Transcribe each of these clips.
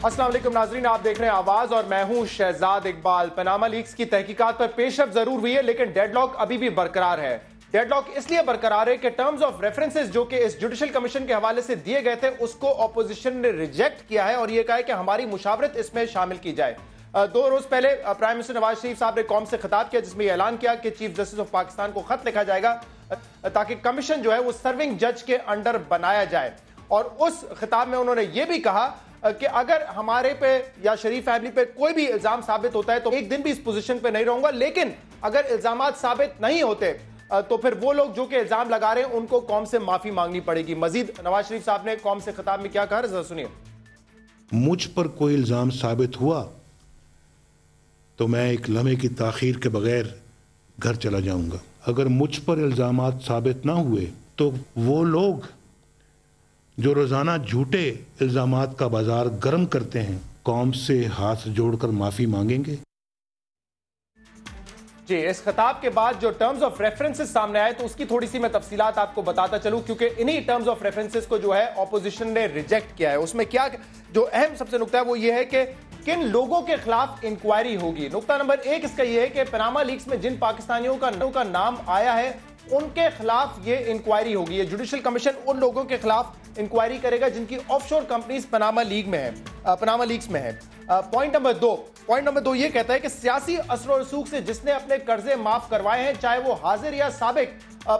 अस्सलाम वालेकुम नाजरीन, आप देख रहे हैं आवाज और मैं हूं शहजाद इकबाल। पनामा लीक्स की तहकीकात पर पेशरफ जरूर हुई है, लेकिन डेडलॉक अभी भी बरकरार है। डेडलॉक इसलिए बरकरार है कि टर्म्स ऑफ रेफरेंसेस जो कि इस जुडिशल कमीशन के हवाले से दिए गए थे उसको ऑपोजिशन ने रिजेक्ट किया है और यह कहा है कि हमारी मुशावरत इसमें शामिल की जाए। 2 रोज पहले प्राइम मिनिस्टर नवाज शरीफ साहब ने कौम से खिताब किया, जिसमें यह ऐलान किया कि चीफ जस्टिस ऑफ पाकिस्तान को खत लिखा जाएगा ताकि कमीशन जो है वो सर्विंग जज के अंडर बनाया जाए। और उस खिताब में उन्होंने यह भी कहा कि अगर हमारे पे या शरीफ फैमिली पे कोई भी इल्जाम साबित होता है तो एक दिन भी इस पोजीशन पे नहीं रहूंगा, लेकिन अगर इल्जामात साबित नहीं होते तो फिर वो लोग जो कि इल्जाम लगा रहे हैं उनको कौम से माफी मांगनी पड़ेगी। मजीद नवाज शरीफ साहब ने कौम से खिताब में क्या कहा, जरा सुनिए। मुझ पर कोई इल्जाम साबित हुआ तो मैं एक लम्हे की ताखीर के बगैर घर चला जाऊंगा। अगर मुझ पर इल्जामात साबित ना हुए तो वो लोग जो रोजाना झूठे इल्जामात का बाजार गर्म करते हैं कौम से हाथ जोड़कर माफी मांगेंगे। जी, इस खिताब के बाद जो टर्म्स ऑफ रेफरेंसेस सामने आए तो उसकी थोड़ी सी मैं तफसीलात आपको बताता चलूं, क्योंकि इन्हीं टर्म्स ऑफ रेफरेंसेस को जो है ऑपोजिशन ने रिजेक्ट किया है। उसमें क्या जो अहम सबसे नुकता है वो ये है कि किन लोगों के खिलाफ इंक्वायरी होगी। नुकता नंबर 1 इसका यह है कि पनामा लीक्स में जिन पाकिस्तानियों का नाम आया है उनके खिलाफ ये इंक्वायरी होगी। ये जुडिशल कमीशन उन लोगों के खिलाफ इंक्वायरी करेगा जिनकी ऑफशोर कंपनीज पनामा लीक्स में है। पॉइंट नंबर 2 ये कहता है कि सियासी असर और रसूख से जिसने अपने कर्जे माफ करवाए हैं, चाहे वो हाजिर या साबिक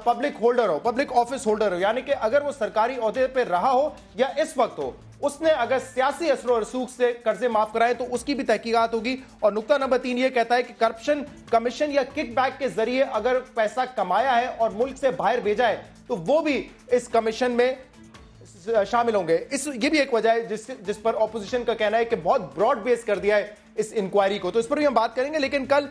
पब्लिक होल्डर हो, पब्लिक ऑफिस होल्डर हो, यानी कि अगर वो सरकारी ओहदे पर रहा हो या इस वक्त हो, उसने अगर सियासी असर और रसूख से कर्जे माफ कराए तो उसकी भी तहकीकात होगी। और नुकता नंबर 3 ये कहता है कि करप्शन कमीशन या किकबैक के जरिए अगर पैसा कमाया है और मुल्क से बाहर भेजा है तो वो भी इस कमीशन में शामिल होंगे। ये भी एक वजह है जिस पर ऑपोजिशन का कहना है कि बहुत ब्रॉड बेस कर दिया है इस इंक्वायरी को, तो इस पर भी हम बात करेंगे। लेकिन कल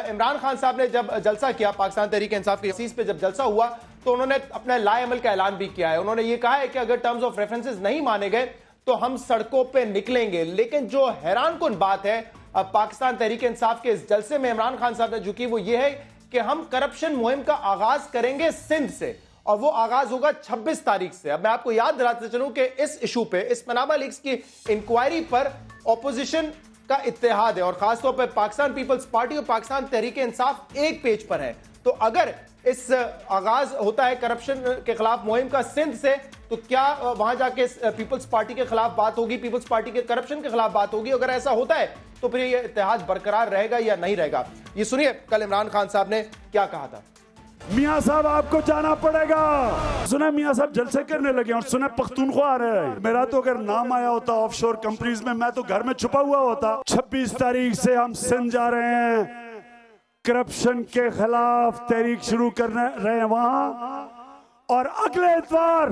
इमरान खान साहब ने जब जलसा किया, पाकिस्तान तहरीक इंसाफ की असीस पे जब जलसा हुआ तो उन्होंने अपना लाएअमल का ऐलान भी किया है। उन्होंने ये कहा है कि अगर टर्म्स ऑफ रेफरेंसेस नहीं माने गए तो हम सड़कों पे निकलेंगे। लेकिन जो हैरानकुन बात है पाकिस्तान तहरीक इंसाफ के इस जलसे में इमरान खान साहब ने झुकी वो ये है कि हम करप्शन मुहिम का आगाज करेंगे सिंध से और वो आगाज होगा 26 तारीख से। अब मैं आपको याद दिलाते चलूं कि इस इशू पे, इस पनामा लीक्स की इंक्वायरी पर ऑपोजिशन का इत्तेहाद है और खासतौर पर पाकिस्तान पीपल्स पार्टी और पाकिस्तान तहरीक इंसाफ एक पेज पर है। तो अगर इस आगाज होता है करप्शन के खिलाफ मुहिम का सिंध से तो क्या वहां जाके पीपल्स पार्टी के खिलाफ बात होगी, पीपल्स पार्टी के करप्शन के खिलाफ बात होगी? अगर ऐसा होता है तो फिर ये इत्तेहाद बरकरार रहेगा या नहीं रहेगा? ये सुनिए कल इमरान खान साहब ने क्या कहा था। मियां साहब आपको जाना पड़ेगा। सुना मियां साहब जलसे करने लगे और सुना पख्तूनख्वा आ रहा है। मेरा तो अगर नाम आया होता ऑफशोर कंपनीज में मैं तो घर में छुपा हुआ होता। 26 तारीख से हम सिंध जा रहे हैं, करप्शन के खिलाफ तहरीक शुरू करने रहे हैं वहां, और अगले इतवार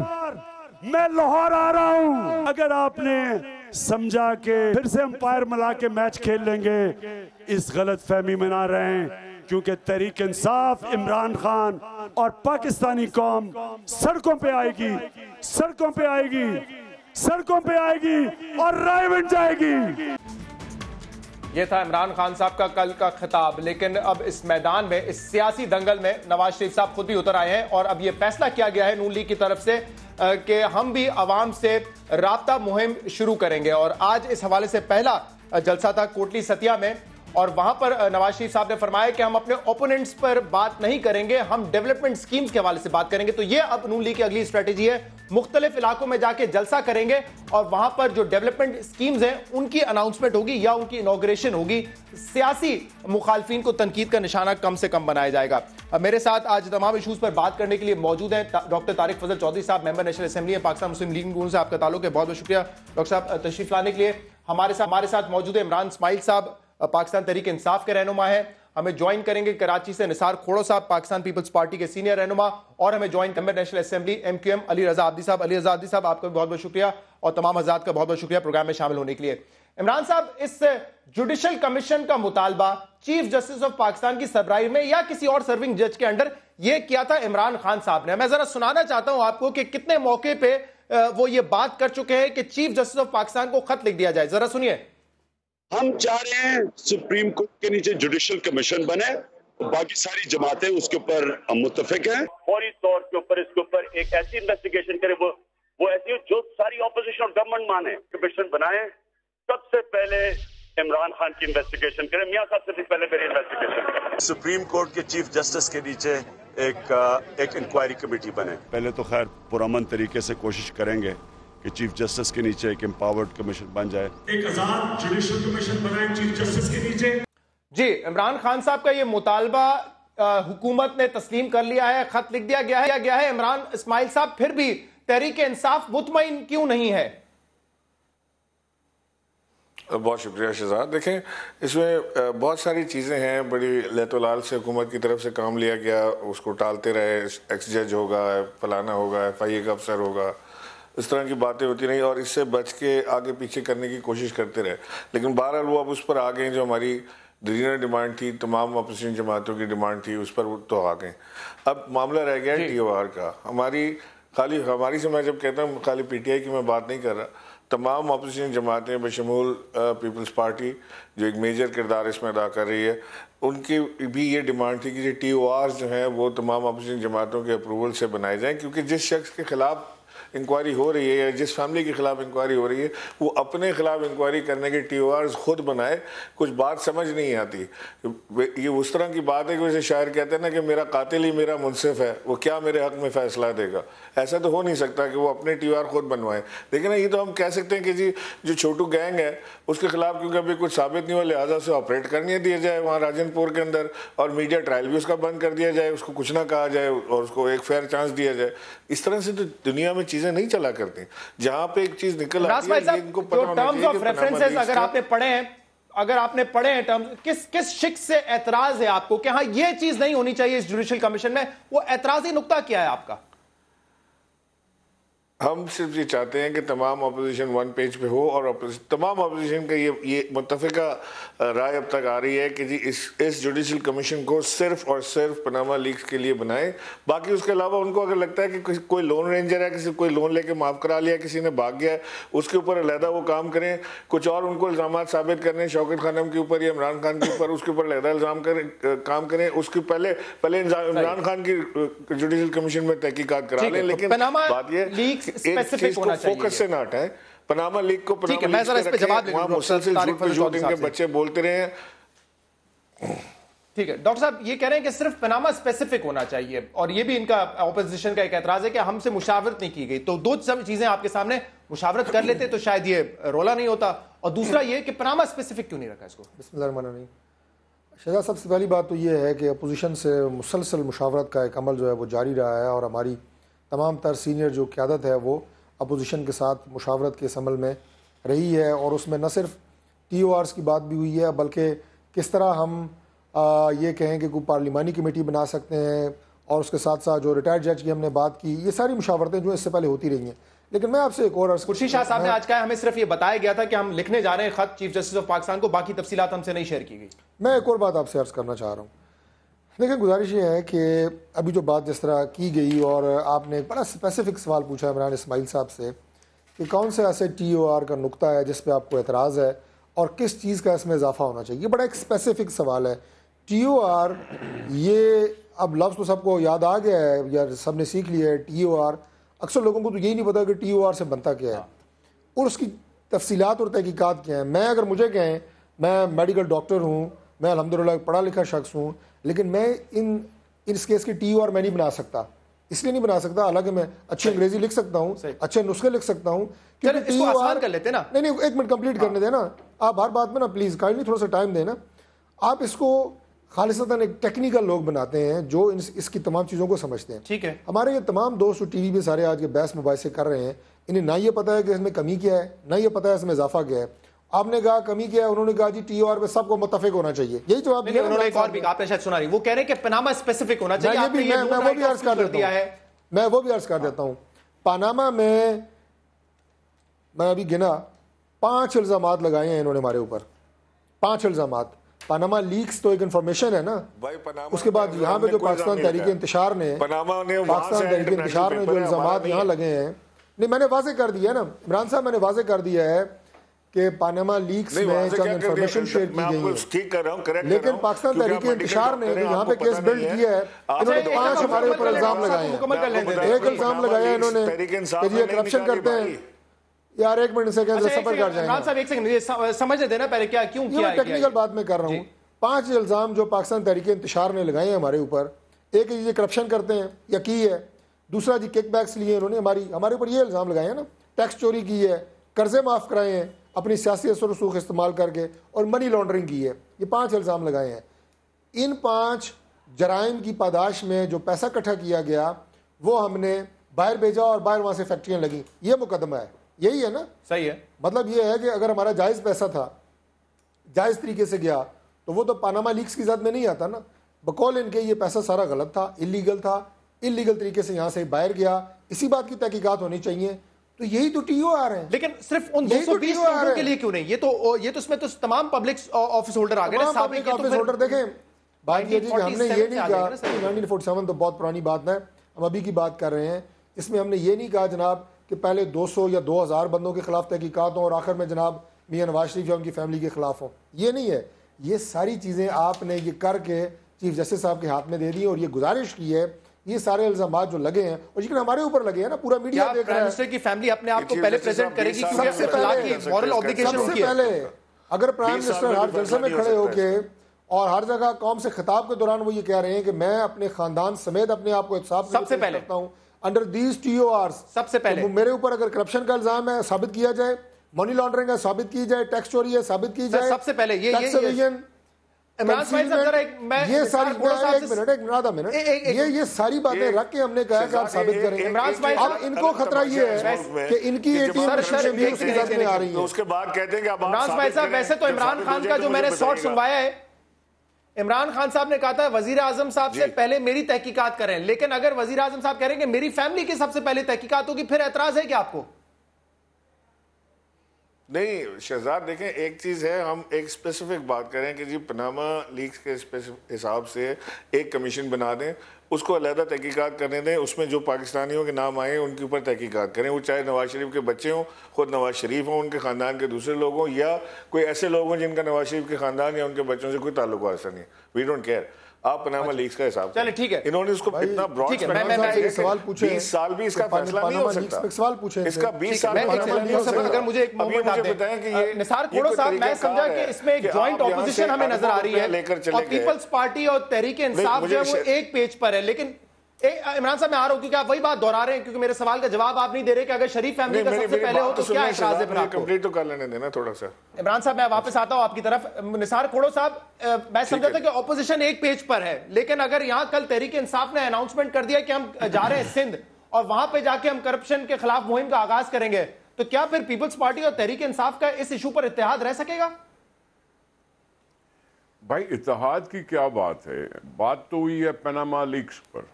मैं लाहौर आ रहा हूं। अगर आपने समझा के फिर से अंपायर मिला के मैच खेल लेंगे, इस गलत फहमी में ना रहें, क्योंकि तहरीक इंसाफ, इमरान खान और पाकिस्तानी कौम सड़कों पे आएगी, सड़कों पे आएगी, सड़कों पे आएगी और राय बन जाएगी। ये था इमरान खान साहब का कल का खिताब। लेकिन अब इस मैदान में, इस सियासी दंगल में नवाज शरीफ साहब खुद भी उतर आए हैं और अब ये फैसला किया गया है नून लीग की तरफ से कि हम भी आवाम से राब्ता मुहिम शुरू करेंगे। और आज इस हवाले से पहला जलसा था कोटली सतिया में और वहां पर नवाज शरीफ साहब ने फरमाया कि हम अपने ओपोनेंट्स पर बात नहीं करेंगे, हम डेवलपमेंट स्कीम्स के हवाले से बात करेंगे। तो ये अब नून लीग की अगली स्ट्रेटेजी है, मुख्तलिफ इलाकों में जाके जलसा करेंगे और वहां पर जो डेवलपमेंट स्कीम्स हैं उनकी अनाउंसमेंट होगी या उनकी इनॉग्रेशन होगी। सियासी मुखालफिन को तनकीद का निशाना कम से कम बनाया जाएगा। अब मेरे साथ आज तमाम इशूज पर बात करने के लिए मौजूद हैं डॉक्टर तारिक फजल चौधरी साहब, मेंबर नेशनल असेंबली है, पाकिस्तान मुस्लिम लीग नून से आपका ताल्लुक है। बहुत बहुत शुक्रिया डॉक्टर साहब तशरीफ लाने के लिए। हमारे साथ मौजूद है इमरान इस्माइल साहब, पाकिस्तान तहरीक इंसाफ के रहनुमा है। हमें ज्वाइन करेंगे कराची से निसार खोड़ो साहब, पाकिस्तान पीपल्स पार्टी के सीनियर रहनुमा, और हमें join member National Assembly MQM Ali Raza Abidi साहब। अली रजा आब्दी साहब आपका बहुत बहुत शुक्रिया और तमाम हज़रात का बहुत बहुत शुक्रिया प्रोग्राम में शामिल होने के लिए। इमरान साहब, इस जुडिशल कमीशन का मुतालबा चीफ जस्टिस ऑफ पाकिस्तान की सरबराही में या किसी और सर्विंग जज के अंडर यह किया था इमरान खान साहब ने। मैं जरा सुनाना चाहता हूं आपको कि कितने मौके पे वो ये बात कर चुके हैं कि चीफ जस्टिस ऑफ पाकिस्तान को खत लिख दिया जाए। जरा सुनिए। हम चाह रहे हैं सुप्रीम कोर्ट के नीचे जुडिशल कमीशन बने, बाकी सारी जमातें उसके ऊपर मुत्तफिक हैं। फौरी तौर के ऊपर इसके ऊपर एक ऐसी इन्वेस्टिगेशन करे वो ऐसी जो सारी ऑपोजिशन और गवर्नमेंट माने, कमीशन बनाए सबसे पहले इमरान खान की इन्वेस्टिगेशन करें, मियां साहब सबसे पहले मेरी इन्वेस्टिगेशन करें। सुप्रीम कोर्ट के चीफ जस्टिस के नीचे एक इंक्वायरी कमेटी बने। पहले तो खैर पुरअमन तरीके से कोशिश करेंगे कि चीफ जस्टिस के नीचे एक एम्पावर्ड कमीशन बन जाए, एक आजाद जुडिशल कमीशन बनाए चीफ जस्टिस के नीचे। जी, इमरान खान साहब का ये मुतालबा हुकूमत ने तस्लीम कर लिया है, खत लिख दिया गया है। इमरान इस्माइल साहब फिर भी तहरीक इंसाफ मुतमईन क्यों नहीं है? बहुत शुक्रिया शहजाद। देखें, इसमें बहुत सारी चीज़ें हैं, बड़ी लहतोलाल से हुकूमत की तरफ से काम लिया गया, उसको टालते रहे, एक्स जज होगा, फलाना होगा, FIA का अफसर होगा, इस तरह की बातें होती रही और इससे बच के आगे पीछे करने की कोशिश करते रहे। लेकिन बहरहाल वो अब उस पर आ गए जो हमारी डिनर डिमांड थी, तमाम अपोजिशन जमातों की डिमांड थी, उस पर तो आ गए। अब मामला रह गया TOR का। हमारी से मैं जब कहता हूँ खाली PTI की मैं बात नहीं कर रहा, तमाम अपोजिशन जमातें बशमूल पीपल्स पार्टी जो एक मेजर किरदार इसमें अदा कर रही है, उनकी भी ये डिमांड थी कि TORs जो हैं वो तमाम अपोजिशन जमातों के अप्रूवल से बनाए जाएं, क्योंकि जिस शख्स के खिलाफ इंक्वायरी हो रही है या जिस फैमिली के खिलाफ इंक्वायरी हो रही है वो अपने खिलाफ इंक्वायरी करने के TORs खुद बनाए। कुछ बात समझ नहीं आती। ये उस तरह की बात है कि वैसे शायर कहते हैं ना कि मेरा कातिल ही मेरा मुनसिफ है, वो क्या मेरे हक में फैसला देगा। ऐसा तो हो नहीं सकता कि वो अपने TOR खुद बनवाए। लेकिन ये तो हम कह सकते हैं कि जी जो छोटू गैंग है उसके खिलाफ क्योंकि अभी कुछ साबित नहीं हुआ, लिहाजा से ऑपरेट करने दिया जाए वहाँ राजनपुर के अंदर, और मीडिया ट्रायल भी उसका बंद कर दिया जाए, उसको कुछ ना कहा जाए और उसको एक फेयर चांस दिया जाए। इस तरह से तो दुनिया में चीजें नहीं चला करती। जहां पे एक चीज निकल आती है इनको पता होना चाहिए। टर्म्स ऑफ रेफरेंसेस अगर आपने पढ़े हैं टर्म्स, किस शिक से एतराज है आपको कि हाँ ये चीज नहीं होनी चाहिए इस जुडिशल कमीशन में? वो एतराजी नुक्ता क्या है आपका? हम सिर्फ ये चाहते हैं कि तमाम अपोजिशन वन पेज पे हो और तमाम अपोजिशन का ये मुत्तफ़िका राय अब तक आ रही है कि जी इस जुडिशल कमीशन को सिर्फ और सिर्फ पनामा लीक्स के लिए बनाएं। बाकी उसके अलावा उनको अगर लगता है कि कोई लोन रेंजर है, किसी कोई लोन लेके माफ़ करा लिया, किसी ने भाग गया है, उसके ऊपर अलहदा वो काम करें। कुछ और उनको इल्ज़ाम साबित करने शौकत खानम के ऊपर या इमरान खान के ऊपर, उसके ऊपर अलहदा इल्ज़ाम काम करें। उसके पहले इमरान खान की जुडिशल कमीशन में तहकीकात करा लें। लेकिन बात ये फोकस से ना हटाएं। पनामा लीग को इनके बच्चे बोलते रहे हैं। ठीक है डॉक्टर साहब, ये कह रहे हैं कि सिर्फ पनामा स्पेसिफिक होना चाहिए, और ये भी इनका ऑपोजिशन का एक एतराज है कि हमसे मुशावरत नहीं की गई। तो दो सब चीजें आपके सामने, मुशावरत कर लेते तो शायद ये रोला नहीं होता, और दूसरा ये कि पनामा स्पेसिफिक क्यों नहीं रखा इसको? बिस्मिल्लाहिर्रहमानिर्रहीम। शहजाद, सबसे पहली बात तो ये है कि अपोजिशन से मुसलसल मुशावरत का एक अमल जो है वो जारी रहा है, और हमारी तमाम तर सीनियर जो क़यादत है वो अपोजिशन के साथ मुशावरत के इस अमल में रही है। और उसमें न सिर्फ TORs की बात भी हुई है, बल्कि किस तरह हम ये कहें कि कोई पार्लिमानी कमेटी बना सकते हैं, और उसके साथ साथ जो रिटायर्ड जज की हमने बात की, ये सारी मुशावरतें जो इससे पहले होती रही हैं। लेकिन मैं आपसे एक और खुर्शीद शाह साहब ने आज कहा, हमें सिर्फ ये बताया गया था कि हम लिखने जा रहे हैं खत चीफ जस्टिस ऑफ पाकिस्तान को, बाकी तफसीलात हमसे नहीं शेयर की गई। मैं एक और बात आपसे अर्ज़ करना चाह रहा हूँ। देखिए, गुजारिश ये है कि अभी जो बात जिस तरह की गई, और आपने एक बड़ा स्पेसिफिक सवाल पूछा इमरान इस्माइल साहब से कि कौन से ऐसे TOR का नुक्ता है जिस पे आपको एतराज़ है और किस चीज़ का इसमें इजाफा होना चाहिए। ये बड़ा एक स्पेसिफिक सवाल है। TOR, ये अब लफ्ज़ तो सबको याद आ गया है या सबने सीख लिया है TOR। अक्सर लोगों को तो यही नहीं पता कि TOR से बनता क्या है और उसकी तफसीलात और तहकीकात क्या हैं। मैं अगर मुझे कहें, मैं मेडिकल डॉक्टर हूँ, मैं अल्हम्दुलिल्लाह पढ़ा लिखा शख्स हूँ, लेकिन मैं इस केस की TOR मैं नहीं बना सकता। इसलिए नहीं बना सकता, हालांकि मैं अच्छी अंग्रेजी लिख सकता हूँ, अच्छे नुस्खे लिख सकता हूँ। इसको आसान कर लेते ना। नहीं, एक मिनट कंप्लीट करने देना आप, हर बात में ना प्लीज काइंडली थोड़ा सा टाइम देना। आप इसको खालिसतन एक टेक्निकल लोग बनाते हैं जो इसकी तमाम चीज़ों को समझते हैं। ठीक है, हमारे ये तमाम दोस्त टीवी पे सारे आज के बहस मुबाहिसे कर रहे हैं, इन्हें ना ये पता है कि इसमें कमी क्या है, ना ये पता है इसमें इजाफा क्या है। आपने कहा कमी क्या है, उन्होंने कहा जी TOR पे सबको मुत्तफिक होना चाहिए। यही जवाब दिया। उन्होंने एक और भी कहा, आपने शायद सुना नहीं, वो कह रहे हैं कि पनामा स्पेसिफिक होना चाहिए। मैं वो भी अर्ज कर देता हूं, मैं वो भी अर्ज कर देता हूं। पनामा में मैं अभी गिना 5 इल्जामात लगाए हैं इन्होंने हमारे ऊपर, 5 इल्जामात। पनामा लीक्स तो एक इंफॉर्मेशन है ना भाई, उसके बाद यहाँ पे जो पाकिस्तान तहरीक इंतशार ने जो इल्जामात यहाँ लगे हैं, नहीं मैंने वाजे कर दिया है ना इमरान साहब, मैंने वाजे कर दिया है कि पनामा लीक्स में चंद इंफॉर्मेशन शेयर की गई है, लेकिन पाकिस्तान तहरीक इंतशार ने यहाँ पे केस बिल्ड किया है। इन्होंने 5 हमारे ऊपर इल्जाम लगाए हैं। एक इल्जाम लगाया इन्होंने कि ये करप्शन करते हैं, यार एक मिनट से सफर कर जाएंगे। इमरान साहब एक सेकंड समझने देना पहले क्या क्यों किया, टेक्निकल बात मैं कर रहा हूँ। 5 इल्जाम जो पाकिस्तान तहरीक इंतशार ने लगाए हैं हमारे ऊपर, एक ये करप्शन करते हैं या की है, दूसरा जी किकबैक्स लिए इन्होंने हमारे ऊपर ये इल्ज़ाम लगाए हैं ना, टैक्स चोरी की है, कर्जे माफ़ कराए हैं अपनी सियासी असर रसूख इस्तेमाल करके, और मनी लॉन्ड्रिंग की है। ये 5 इल्ज़ाम लगाए हैं। इन 5 जराइम की पादाश में जो पैसा इकट्ठा किया गया वो हमने बाहर भेजा और बाहर वहाँ से फैक्ट्रियाँ लगी, ये मुकदमा है, यही है ना? सही है। मतलब ये है कि अगर हमारा जायज़ पैसा था, जायज़ तरीके से गया, तो वो तो पानामा लीक्स की ज़द में नहीं आता ना। बकौल इनके ये पैसा सारा गलत था, इलीगल था, इलीगल तरीके से यहाँ से बाहर गया, इसी बात की तहकीकात होनी चाहिए। तो यही तो TOR है। लेकिन सिर्फ उन 220 लोगों के लिए क्यों नहीं? ये तो इसमें तो तमाम पब्लिक ऑफिस होल्डर आ गए ना, पब्लिक ऑफिस होल्डर। देखें बात ये थी कि हमने ये नहीं कहा 1947 तो बहुत पुरानी बात है, हम अभी की बात कर रहे हैं। इसमें हमने ये नहीं कहा जनाब कि पहले 200 या 2000 बंदों के खिलाफ तहकीकात हों और आखिर में जनाब मियां नवाज शरीफ या उनकी फैमिली के खिलाफ हों, ये नहीं है। ये सारी चीज़ें आपने ये करके चीफ जस्टिस साहब के हाथ में दे दी और ये गुजारिश की है, ये सारे इल्जाम जो लगे हैं और यकीन हमारे ऊपर लगे हैं ना, पूरा मीडिया देख रहा है। की फैमिली अपने आप को पहले प्रेजेंट करेगी क्योंकि सबसे पहले अगर प्राइम मिनिस्टर हर जलसे में खड़े होके और हर जगह कौम से खिताब के दौरान वो ये कह रहे हैं कि मैं अपने खानदान समेत अपने आप को एहसास सबसे पहले करता हूं अंडर दीज TORs, सबसे पहले मेरे ऊपर अगर करप्शन का इल्जाम है साबित किया जाए, मनी लॉन्ड्रिंग है साबित की जाए, टैक्स चोरी है साबित की जाए, सबसे पहले ये इमरान साहब जरा ये सारी ये सारी बातें रख के हमने कहा कि आप साबित करेंगे। अब इनको खतरा ये है कि इनकी ATM भी उसकी जद में आ रही है। उसके बाद कहते हैं कि अब इमरान भाई साहब वैसे तो इमरान खान का जो मैंने शॉट सुनवाया है, इमरान खान साहब ने कहा था वजीर आजम साहब से पहले मेरी तहकीकात करें, लेकिन अगर वजीर आजम साहब कह रहे हैं कि मेरी फैमिली की सबसे पहले तहकीकात होगी, फिर एतराज है क्या आपको? नहीं शहजाद, देखें एक चीज़ है, हम एक स्पेसिफिक बात करें कि जी पनामा लीक्स के हिसाब से एक कमीशन बना दें, उसको अलहदा तहकीकात करने दें, उसमें जो पाकिस्तानियों के नाम आए उनके ऊपर तहकीकात करें, वो चाहे नवाज शरीफ के बच्चे हों, खुद नवाज शरीफ हों, उनके ख़ानदान के दूसरे लोग हों, या कोई ऐसे लोग हों जिनका नवाज शरीफ के ख़ानदान या उनके बच्चों से कोई ताल्लुक वास्ता नहीं है। वी डोंट केयर, आप पनामा लीक्स का हिसाब चलिए ठीक है। इन्होंने उसको इतना ब्रॉड सवाल पूछे, 20 साल भी इसका फैसला नहीं हो सकता। सवाल पूछे इसका 20 साल अगर मुझे एक मोमेंट आप बताएं कि ये निसार खोड़ो साहब, मैं समझा कि इसमें एक जॉइंट ऑपोजिशन हमें नजर आ रही है और पीपल्स पार्टी और तहरीक इंसाफ जो है वो एक पेज पर है, लेकिन इमरान साहब मैं आ रहा हूं क्योंकि आप वही बात दोहरा रहे हैं, क्योंकि मेरे सवाल का जवाब आप नहीं दे रहे कि अगर शरीफ फैमिली का सबसे पहले हो तो क्या एतराज है फिर आपको? कंप्लीट तो कर लेने देना थोड़ा सा। इमरान साहब मैं वापस आता हूं आपकी तरफ। निसार खोड़ो साहब, मैं समझा था कि ऑपोजिशन एक पेज पर है, लेकिन अगर यहां कल तहरीक इंसाफ ने अनाउंसमेंट कर दिया कि हम जा रहे हैं सिंध और वहां पे जाके हम करप्शन के खिलाफ मुहिम का आगाज करेंगे, तो क्या फिर पीपल्स पार्टी और तहरीक इंसाफ का इस इशू पर इत्तेहाद रह सकेगा? भाई इत्तेहाद की क्या बात है, बात तो हुई है पनामा लीक्स पर,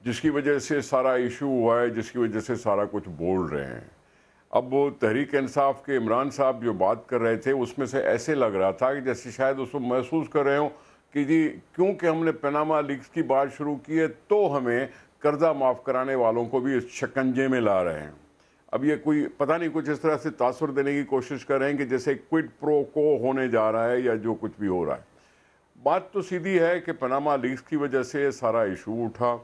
जिसकी वजह से सारा इशू हुआ है, जिसकी वजह से सारा कुछ बोल रहे हैं। अब वो तहरीक इंसाफ के इमरान साहब जो बात कर रहे थे उसमें से ऐसे लग रहा था कि जैसे शायद उसको महसूस कर रहे हो कि जी क्योंकि हमने पनामा लीक्स की बात शुरू की है तो हमें कर्जा माफ़ कराने वालों को भी इस शिकंजे में ला रहे हैं। अब ये कोई पता नहीं कुछ इस तरह से तासुर देने की कोशिश कर रहे हैं कि जैसे क्विड प्रो को होने जा रहा है या जो कुछ भी हो रहा है। बात तो सीधी है कि पनामा लीक्स की वजह से सारा इशू उठा,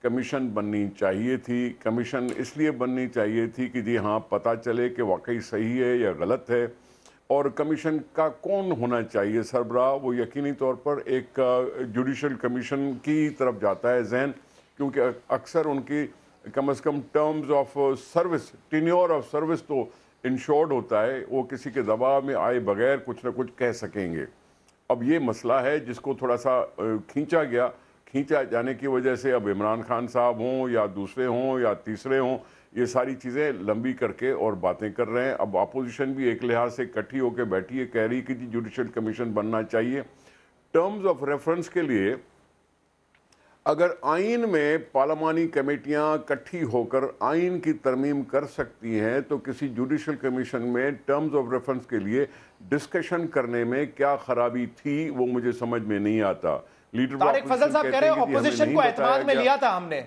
कमीशन बननी चाहिए थी। कमीशन इसलिए बननी चाहिए थी कि जी हाँ पता चले कि वाकई सही है या गलत है, और कमीशन का कौन होना चाहिए सरबराह, वो यकीनी तौर पर एक जुडिशल कमीशन की तरफ जाता है जहन, क्योंकि अक्सर उनकी कम से कम terms of service, tenure of service तो इंश्योर्ड होता है, वो किसी के दबाव में आए बगैर कुछ ना कुछ कह सकेंगे। अब ये मसला है जिसको थोड़ा सा खींचा जाने की वजह से अब इमरान खान साहब हों या दूसरे हों या तीसरे हों, ये सारी चीज़ें लंबी करके और बातें कर रहे हैं। अब अपोजिशन भी एक लिहाज से इकट्ठी होकर बैठी है, कह रही कि जी जुडिशल कमीशन बनना चाहिए। टर्म्स ऑफ रेफरेंस के लिए अगर आइन में पार्लिमानी कमेटियां इकट्ठी होकर आइन की तरमीम कर सकती हैं तो किसी जुडिशल कमीशन में टर्म्स ऑफ रेफरेंस के लिए डिस्कशन करने में क्या खराबी थी, वो मुझे समझ में नहीं आता। लीडर तारिक फजल साहब कह रहे हैं ऑपोजिशन को एतमाद में लिया था हमने,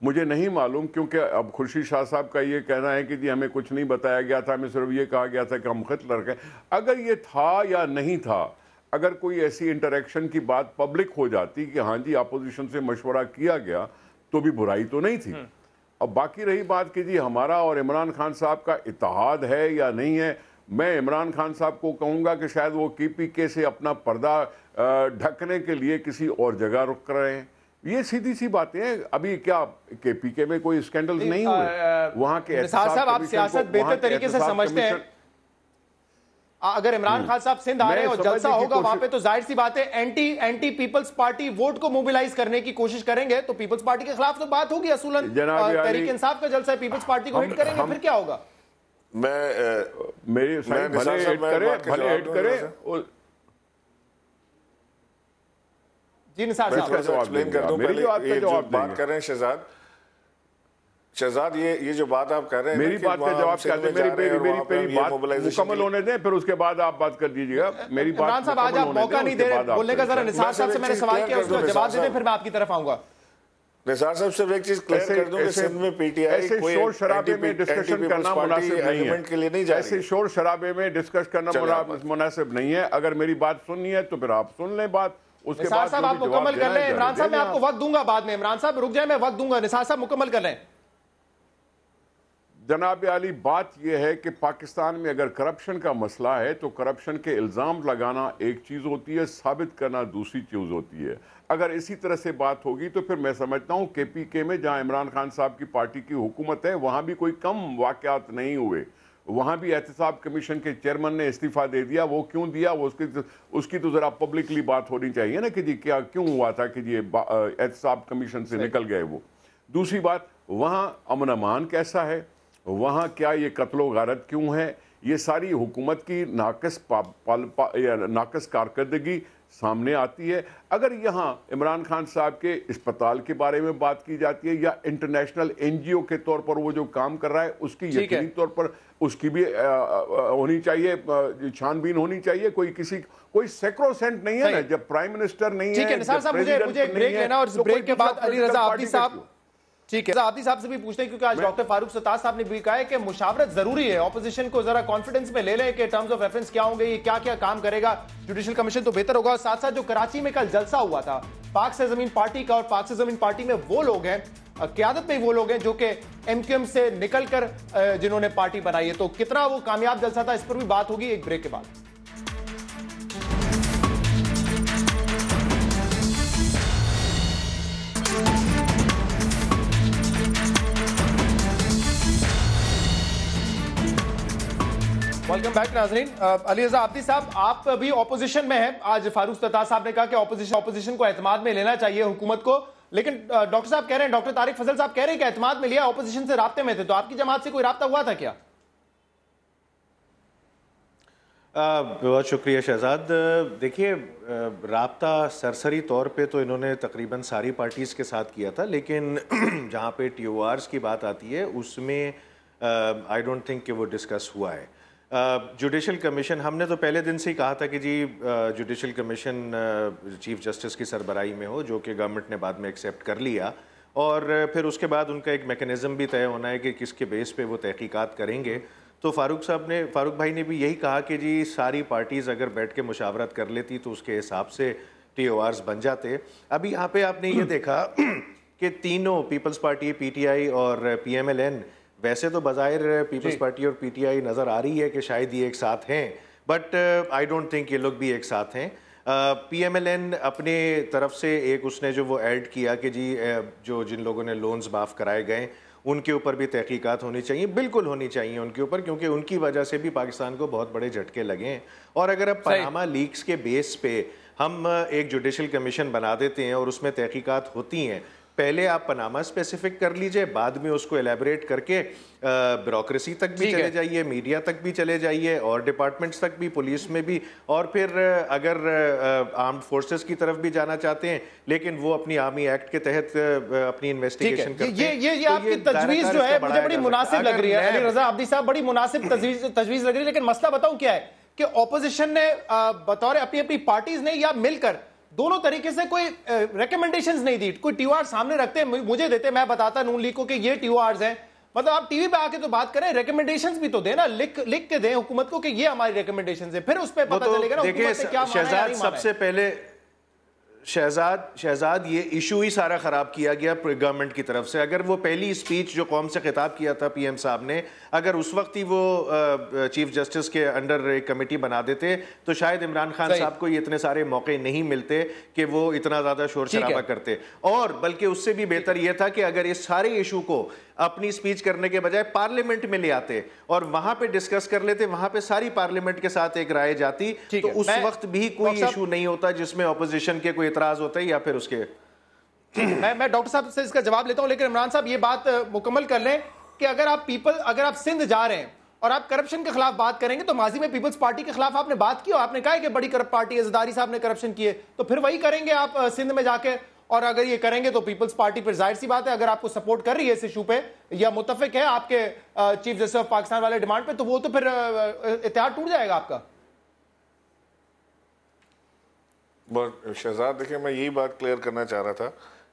मुझे नहीं मालूम, क्योंकि अब खुर्शीद शाह साहब का ये कहना है कि जी हमें कुछ नहीं बताया गया था, हमें सिर्फ ये कहा गया था कि हम खत लड़के। अगर ये था या नहीं था, अगर कोई ऐसी इंटरेक्शन की बात पब्लिक हो जाती कि हाँ जी अपोजिशन से मशवरा किया गया, तो भी बुराई तो नहीं थी। अब बाकी रही बात कि जी हमारा और इमरान खान साहब का इत्तेहाद है या नहीं है, मैं इमरान खान साहब को कहूँगा कि शायद वो KPK से अपना पर्दा ढकने के लिए किसी और जगह रुक रहे हैं। ये सीधी सी बातें हैं। अभी क्या KPK में कोई स्कैंडल्स नहीं हुए? वहाँ के साहब आप सियासत बेहतर तरीके से समझते हैं। अगर इमरान खान साहब सिंध आ रहे हैं और जलसा होगा वहां पे, तो जाहिर सी बात है एंटी पीपल्स पार्टी वोट को मोबिलाइज करने की कोशिश करेंगे, तो पीपल्स पार्टी के खिलाफ तो बात होगी असूलन। तहरीक इंसाफ का जलसा है, पीपल्स पार्टी को हिट करेंगे, फिर क्या होगा? मेरी भले हिट करे जी निसार साहब एक्सप्लेन कर दूं। पहले ये जो बात कर रहे हैं शहजाद, ये जो बात आप कर रहे हैं, मेरी बात का जवाब क्या है? मेरी बात मुकम्मल होने दें, फिर उसके बाद आप बात कर दीजिएगा। मेरी बात इमरान साहब आज आप मौका नहीं दे रहे बोलने का, जरा निसार साहब से मैंने सवाल किया, उसका जवाब दे दें, फिर मैं आपकी तरफ आऊंगा। निसार साहब सिर्फ एक चीज क्लियर कर दूं कि सिंध में PTI कोई शोर शराबे में डिस्कशन करना मुनासिब नहीं है, के लिए नहीं जा रही। ऐसे शोर शराबे में डिस्कस करना मुनासिब नहीं है। अगर मेरी बात सुननी है तो फिर आप सुन लें बात, उसके बाद साहब आप मुकम्मल कर लें। इमरान साहब मैं आपको वक्त दूंगा बाद में, इमरान साहब रुक जाए, मैं वक्त दूंगा। निसार साहब मुकम्मल कर लें। जनाब आली, बात यह है कि पाकिस्तान में अगर करप्शन का मसला है तो करप्शन के इल्ज़ाम लगाना एक चीज़ होती है, साबित करना दूसरी चीज़ होती है। अगर इसी तरह से बात होगी तो फिर मैं समझता हूँ KPK में जहाँ इमरान खान साहब की पार्टी की हुकूमत है वहाँ भी कोई कम वाक़यात नहीं हुए। वहाँ भी एहतसाब कमीशन के चेयरमैन ने इस्तीफ़ा दे दिया। वो क्यों दिया, वो उसकी तो ज़रा पब्लिकली बात होनी चाहिए ना कि जी क्या क्यों हुआ था कि जी एहतसाब कमीशन से निकल गए वो। दूसरी बात, वहाँ अमन अमान कैसा है, वहाँ क्या ये कत्लो गारत क्यों है, ये सारी हुकूमत की नाकस कारकर्दगी सामने आती है। अगर यहाँ इमरान खान साहब के अस्पताल के बारे में बात की जाती है या इंटरनेशनल NGO के तौर पर वो जो काम कर रहा है उसकी यकीनी तौर पर उसकी भी होनी चाहिए, छानबीन होनी चाहिए। कोई सेक्रोसेंट नहीं है ना, जब प्राइम मिनिस्टर नहीं है। निसार साहब मुझे एक ब्रेक लेना और इस ब्रेक के बाद अली रजा आब्दी साहब, ठीक है, आब्दी साहब से भी पूछते हैं क्योंकि आज डॉक्टर फारूक सत्तार साहब ने भी कहा है कि मुशावरत जरूरी है। ऑपोजिशन को जरा कॉन्फिडेंस में ले लें कि टर्म्स ऑफ रेफरेंस क्या होंगे, ये क्या क्या काम करेगा जुडिशियल कमीशन, तो बेहतर होगा। साथ साथ जो कराची में कल जलसा हुआ था पाक से जमीन पार्टी का, और पाक से जमीन पार्टी में वो लोग हैं, क़यादत में वो लोग हैं जो कि MQM से निकलकर जिन्होंने पार्टी बनाई है, तो कितना वो कामयाब जलसा था, इस पर भी बात होगी एक ब्रेक के बाद। वेलकम बैक नाज़रीन। अली रज़ा आब्दी साहब, आप भी ऑपोजिशन में हैं। आज फारूक सत्तार साहब ने कहा कि ऑपोजिशन को एतमाद में लेना चाहिए हुकूमत को, लेकिन डॉक्टर साहब कह रहे हैं, डॉक्टर तारिक फजल साहब कह रहे हैं कि एतमाद में लिया, ऑपोजिशन से राब्ते में थे, तो आपकी जमात से कोई राब्ता हुआ था क्या? बहुत शुक्रिया शहजाद। देखिए, राब्ता सरसरी तौर पे तो इन्होंने तकरीबन सारी पार्टीज़ के साथ किया था, लेकिन जहाँ पे TORs की बात आती है उसमें आई डोंट थिंक कि वो डिस्कस हुआ है। जुडिशल कमीशन, हमने तो पहले दिन से ही कहा था कि जी जुडिशल कमीशन चीफ जस्टिस की सरबराही में हो, जो कि गवर्नमेंट ने बाद में एक्सेप्ट कर लिया, और फिर उसके बाद उनका एक मैकेनिज़्म भी तय होना है कि किसके बेस पे वो तहकीकात करेंगे। तो फारूक भाई ने भी यही कहा कि जी सारी पार्टीज़ अगर बैठ के मुशावरत कर लेती तो उसके हिसाब से TORs बन जाते। अभी यहाँ पे आपने ये देखा कि तीनों पीपल्स पार्टी, PTI और PMLN, वैसे तो बज़ाहिर पीपल्स पार्टी और PTI नज़र आ रही है कि शायद ये एक साथ हैं, बट आई डोंट थिंक ये लोग भी एक साथ हैं। PMLN अपने तरफ से एक उसने जो वो ऐड किया कि जी जो जिन लोगों ने लोन्स माफ़ कराए गए उनके ऊपर भी तहकीकात होनी चाहिए, बिल्कुल होनी चाहिए उनके ऊपर, क्योंकि उनकी वजह से भी पाकिस्तान को बहुत बड़े झटके लगे हैं। और अगर अब पनामा लीक्स के बेस पे हम एक जुडिशल कमीशन बना देते हैं और उसमें तहकीकात होती हैं, पहले आप पनामा स्पेसिफिक कर लीजिए, बाद में उसको एलैबोरेट करके ब्यूरोक्रेसी तक भी चले जाइए, मीडिया तक भी चले जाइए, और डिपार्टमेंट्स तक भी, पुलिस में भी, और फिर अगर आर्म्ड फोर्सेस की तरफ भी जाना चाहते हैं लेकिन वो अपनी आर्मी एक्ट के तहत अपनी इन्वेस्टिगेशन करते हैं। ये आपकी तजवीज जो है मुझे बड़ी मुनासिब लग रही है अली रजा आब्दी साहब, बड़ी मुनासिब तजवीज लग रही है, लेकिन मसला बताऊं क्या है कि ऑपोजिशन ने बतौर अपनी अपनी पार्टीज ने या मिलकर दोनों तरीके से कोई रिकमेंडेशंस नहीं दी। कोई TOR सामने रखते मुझे देते, मैं बताता नून लीग को कि ये TORs हैं, मतलब आप टीवी पे आके तो बात करें, रिकमेंडेशंस भी तो देना, लिख के दें हुकूमत को कि ये हमारी रिकमेंडेशंस है, फिर उस पर पता चलेगा ना हुकूमत ने क्या माना है। सबसे पहले शहजाद ये इशू ही सारा ख़राब किया गया गवर्नमेंट की तरफ से। अगर वो पहली स्पीच जो कौम से खिताब किया था पीएम साहब ने, अगर उस वक्त ही वो चीफ जस्टिस के अंडर एक कमेटी बना देते तो शायद इमरान खान साहब को ये इतने सारे मौके नहीं मिलते कि वो इतना ज़्यादा शोर शराबा करते। और बल्कि उससे भी बेहतर ये था कि अगर इस सारे इशू को अपनी स्पीच करने के बजाय पार्लियामेंट में ले आते और वहां पे डिस्कस कर लेते, वहां पे सारी पार्लियामेंट के साथ एक राय जाती, तो उस वक्त भी कोई इशू नहीं होता जिसमें ऑपोजिशन के कोई इतराज होते या फिर उसके। मैं डॉक्टर साहब से इसका जवाब लेता हूं, लेकिन इमरान साहब ये बात मुकम्मल कर लें कि अगर आप सिंध जा रहे हैं और आप करप्शन के खिलाफ बात करेंगे, तो माजी में पीपल्स पार्टी के खिलाफ आपने बात की और आपने कहा कि बड़ी करप्ट पार्टी है, ज़रदारी साहब ने करप्शन किए, तो फिर वही करेंगे आप सिंध में जाके। और अगर ये करेंगे तो पीपल्स पार्टी पर जाहिर सी बात है, अगर आपको सपोर्ट कर रही है इस इशू पे या मुतफिक है आपके चीफ जस्टिस ऑफ पाकिस्तान वाले डिमांड पे, तो वो तो फिर इत्तेहाद टूट जाएगा आपका। बहुत शहजाद, देखिए मैं यही बात क्लियर करना चाह रहा था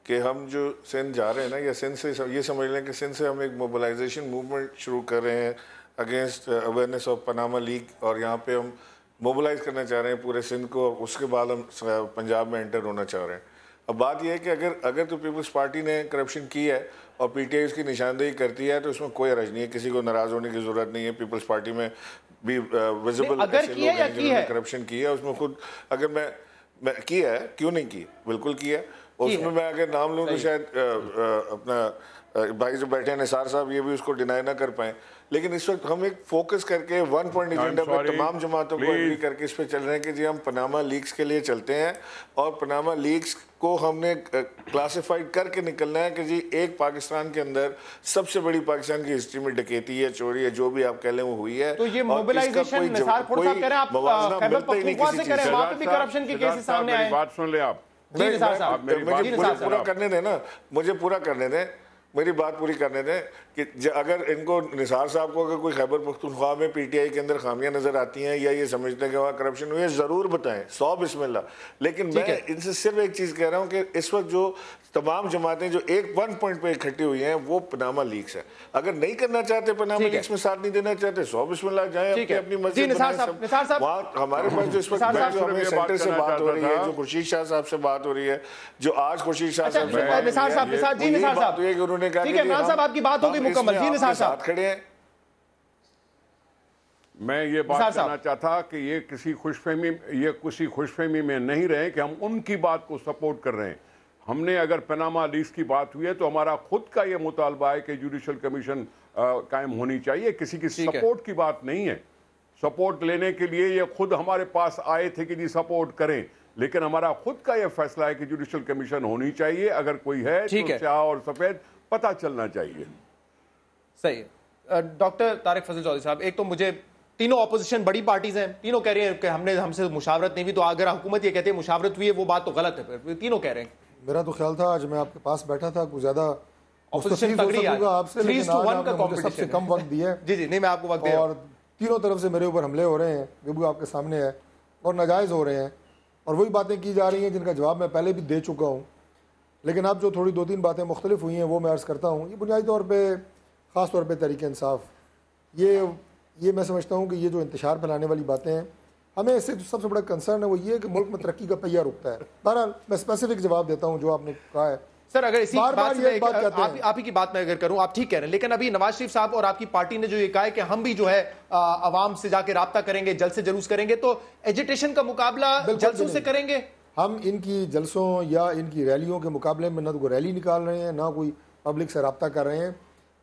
कि हम जो सिंध जा रहे हैं ना, या सिंध से ये समझ लें कि सिंध से हम एक मोबिलाइजेशन मूवमेंट शुरू कर रहे हैं against awareness of Panama league, और यहाँ पे हम मोबिलाइज करना चाह रहे हैं पूरे सिंध को। उसके बाद हम पंजाब में एंटर होना चाह रहे हैं। अब बात यह है कि अगर तो पीपल्स पार्टी ने करप्शन की है और पीटीआई उसकी निशानदेही करती है, तो उसमें कोई हर्ज नहीं है, किसी को नाराज होने की जरूरत नहीं है। पीपल्स पार्टी में भी विजिबल करप्शन की है, उसमें खुद अगर मैं किया है, क्यों नहीं की, बिल्कुल किया है। उसमें मैं अगर नाम लूँ तो शायद अपना भाई जो बैठे हैं निसार साहब, ये भी उसको डिनाई ना कर पाए। लेकिन इस वक्त हम एक फोकस करके 1 पॉइंट एजेंडा पर तमाम जमातों को एग्री करके इस पे चल रहे हैं कि जी हम पनामा लीक्स के लिए चलते हैं, और पनामा लीक्स को हमने क्लासिफाइड करके निकलना है कि जी एक पाकिस्तान के अंदर सबसे बड़ी पाकिस्तान की हिस्ट्री में डकैती है, चोरी है, जो भी आप कह लें वो हुई है। तो ये मोबिलाइजेशन निसार खोड़ साहब कह रहे हैं, आप खैबर पख्तूनख्वा से करें, वहां पे भी करप्शन के केसेस सामने आए। बात सुन ले आप, मुझे पूरा करने दें ना, मुझे पूरा करने दें, मेरी बात पूरी करने दें कि अगर इनको निसार साहब को अगर कोई खैबर पख्तूनख्वा में पीटीआई के अंदर खामियां नजर आती हैं या ये समझते हैं कि वहाँ करप्शन हुई है, ज़रूर बताएं, 100 बिस्मिल्लाह। लेकिन मैं इनसे सिर्फ एक चीज़ कह रहा हूँ कि इस वक्त जो तमाम जमातें जो 1 पॉइंट पे इकट्ठी हुई हैं वो पनामा लीक्स है। अगर नहीं करना चाहते, पनामा लीक्स में साथ नहीं देना चाहते, 100 बिस्मिल्लाह जाएं, अपनी मस्जिद बनाएं। वहाँ हमारे पास जो इस वक्त सेंटर से बात हो रही है, जो खुर्शीद शाह साहब से बात हो रही है, जो आज खुर्शीद शाह साहब उन्होंने कहा आपकी बात होगी मुकम्मल। जी निसार साहब खड़े हैं। मैं ये बात कहना चाहता कि ये किसी खुशफहमी में नहीं रहे कि हम उनकी बात को सपोर्ट कर रहे हैं। हमने अगर पनामा लीक्स की बात हुई है तो हमारा खुद का ये मुतालबा है कि जुडिशल कमीशन कायम होनी चाहिए, किसी की सपोर्ट की बात नहीं है। सपोर्ट लेने के लिए ये खुद हमारे पास आए थे कि जी सपोर्ट करें, लेकिन हमारा खुद का ये फैसला है कि जुडिशल कमीशन होनी चाहिए। अगर कोई है तो स्याह और सफेद पता चलना चाहिए। सही है। डॉक्टर तारिक फजल चौधरी साहब, एक तो मुझे तीनों ऑपोजिशन बड़ी पार्टीज हैं, तीनों कह रही हैं कि हमसे मुशावरत नहीं हुई, तो अगर हुकूमत ये कहती है मुशावरत हुई है वो बात तो गलत है, फिर तीनों कह रहे हैं। मेरा तो ख्याल था आज मैं आपके पास बैठा था, कुछ ज्यादा ऑपोजिशन तगड़ी है आपसे, लेकिन आज सबसे कम वक्त दिया है। जी नहीं, मैं आपको वक्त दिया, और तीनों तरफ से मेरे ऊपर हमले हो रहे हैं, वो भी आपके सामने है, और नाजायज हो रहे हैं, और वही बातें की जा रही हैं जिनका जवाब मैं पहले भी दे चुका हूँ। लेकिन अब जो थोड़ी 2-3 बातें मुख्तलिफ हुई हैं वो मैं अर्ज़ करता हूँ। ये बुनियादी तौर पर ख़ास तौर पे तहरीक इंसाफ, ये मैं समझता हूँ कि ये जो इंतशार फैलाने वाली बातें हैं, हमें इससे जो सबसे बड़ा कंसर्न है वो ये है कि मुल्क में तरक्की का पहिया रुकता है। बहरहाल मैं स्पेसिफिक जवाब देता हूँ जो आपने कहा है। सर अगर इसी बात आप ही की बात मैं अगर करूं, आप ठीक कह रहे हैं, लेकिन अभी नवाज शरीफ साहब और आपकी पार्टी ने जो ये कहा है कि हम भी जो है आवाम से जाके राब्ता करेंगे, जल्द से जलूस करेंगे, तो एजिटेशन का मुकाबला जलसों से करेंगे। हम इनकी जलसों या इनकी रैलियों के मुकाबले में ना तो कोई रैली निकाल रहे हैं, ना कोई पब्लिक से राब्ता कर रहे हैं।